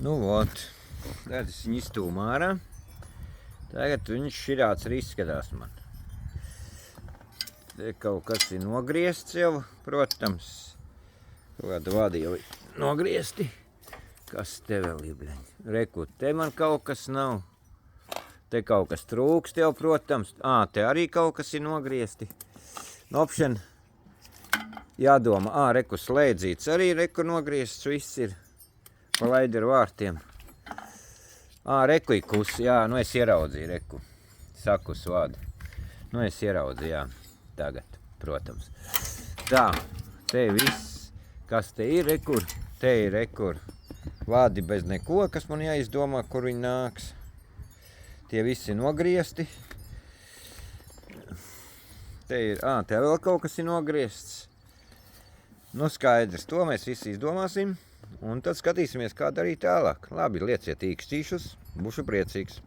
Nu, vot. Tad es viņu izstūmu ārā. Tagad viņš širāds arī izskatās man. Te kaut kas ir nogriezts jau, protams. Kaut kāda vadi jau ir nogriezti. Kas te vēl ir, bļaņ? Reku, te man kaut kas nav. Te kaut kas trūkst jau, protams. Te arī kaut kas ir nogriezti. Nopšen. Jādomā, reku slēdzīts arī, reku nogriezts, viss ir. Palaidi ar vārtiem. Reku ir kus, jā, nu es ieraudzīju, reku. Sakus vādi. Nu es ieraudzīju, jā, tagad, protams. Tā, te viss, kas te ir, rekur, te ir, rekur. Vādi bez neko, kas man jāizdomā, kur viņi nāks. Tie visi nogriezti. Te ir, te vēl kaut kas ir nogriezts. Nu skaidrs, to mēs visi izdomāsim. Un tad skatīsimies, kā darīt tālāk. Labi, lieciet īkstīšus, būšu priecīgs.